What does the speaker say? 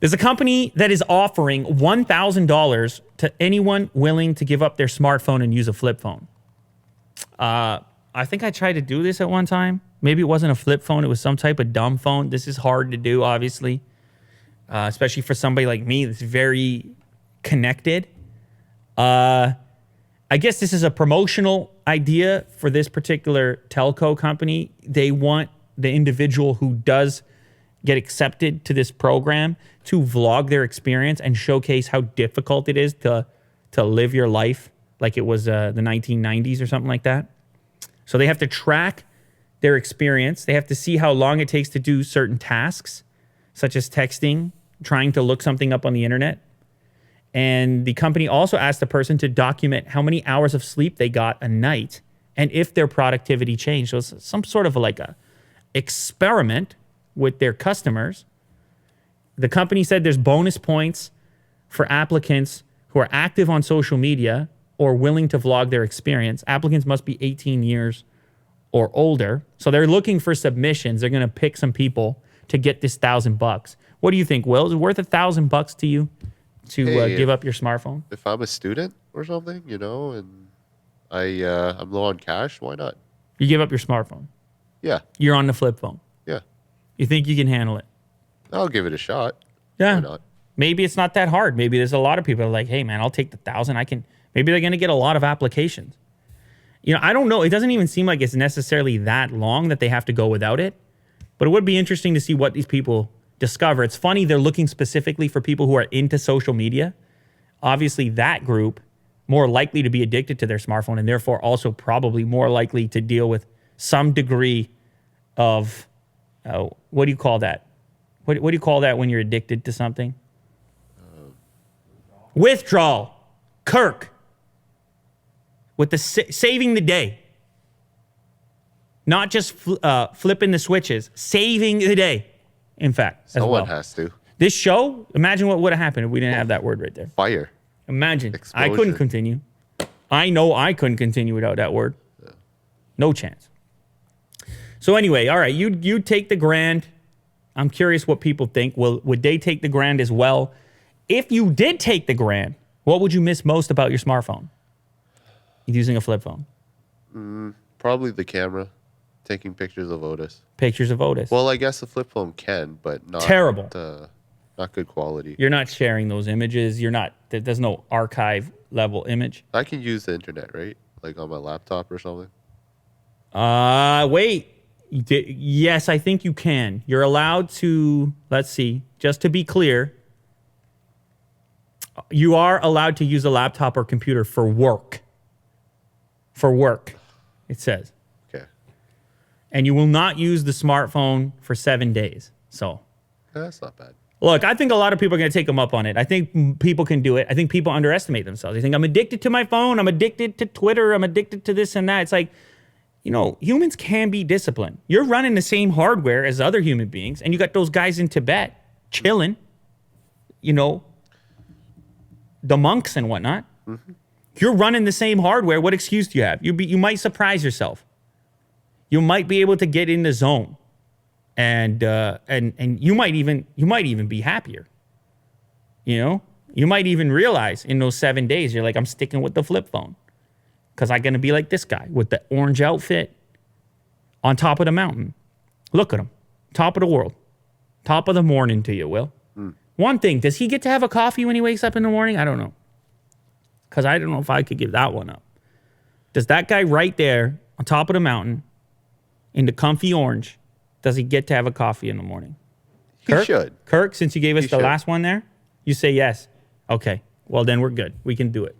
There's a company that is offering $1,000 to anyone willing to give up their smartphone and use a flip phone. I think I tried to do this at one time. Maybe it wasn't a flip phone. It was some type of dumb phone. This is hard to do, obviously, especially for somebody like me that's very connected. I guess this is a promotional idea for this particular telco company. They want the individual who does get accepted to this program to vlog their experience and showcase how difficult it is to live your life like it was the 1990s or something like that. So they have to track their experience. They have to see how long it takes to do certain tasks, such as texting, trying to look something up on the internet. And the company also asked the person to document how many hours of sleep they got a night and if their productivity changed. So it's some sort of like a experiment with their customers. The company said there's bonus points for applicants who are active on social media or willing to vlog their experience. Applicants must be 18 years or older. So they're looking for submissions. They're going to pick some people to get this $1,000. What do you think, Will? Is it worth $1,000 to you to give up your smartphone? If I'm a student or something, and I'm low on cash, why not? You give up your smartphone. Yeah. You're on the flip phone. Yeah. You think you can handle it? I'll give it a shot. Yeah. Why not? Maybe it's not that hard. Maybe there's a lot of people that are like, hey, man, I'll take the 1,000. Maybe they're going to get a lot of applications. I don't know. It doesn't even seem like it's necessarily that long that they have to go without it. But it would be interesting to see what these people discover. It's funny they're looking specifically for people who are into social media. Obviously, that group more likely to be addicted to their smartphone and therefore also probably more likely to deal with some degree of, what do you call that? What do you call that when you're addicted to something? Withdrawal. Kirk. With the saving the day. Not just flipping the switches. Saving the day, in fact. Someone has to. This show, imagine what would have happened if we didn't have that word right there. Fire. Imagine. Explosion. I couldn't continue. I know I couldn't continue without that word. Yeah. No chance. So anyway, all right, you take the grand. I'm curious what people think. Would they take the grand as well? If you did take the grand, what would you miss most about your smartphone? Using a flip phone. Probably the camera. Taking pictures of Otis. Pictures of Otis. Well, I guess the flip phone can, but not terrible. Not good quality. You're not sharing those images. There's no archive level image. I can use the internet, right? Like on my laptop or something. Wait. Yes, I think you can. You're allowed to, let's see, just to be clear, you are allowed to use a laptop or computer for work. For work, it says. Okay. And you will not use the smartphone for 7 days. So. That's not bad. Look, I think a lot of people are going to take them up on it. I think people can do it. I think people underestimate themselves. They think, I'm addicted to my phone. I'm addicted to Twitter. I'm addicted to this and that. It's like, humans can be disciplined. You're running the same hardware as other human beings, and you got those guys in Tibet chilling, the monks and whatnot. Mm-hmm. You're running the same hardware. What excuse do you have? You might surprise yourself. You might be able to get in the zone, and you might even be happier. You might even realize in those 7 days you're like, I'm sticking with the flip phone. Because I'm going to be like this guy with the orange outfit on top of the mountain. Look at him. Top of the world. Top of the morning to you, Will. One thing, does he get to have a coffee when he wakes up in the morning? I don't know. Because I don't know if I could give that one up. Does that guy right there on top of the mountain in the comfy orange, does he get to have a coffee in the morning? He should. Kirk, since you gave us the last one there, you say yes. Okay. Well, then we're good. We can do it.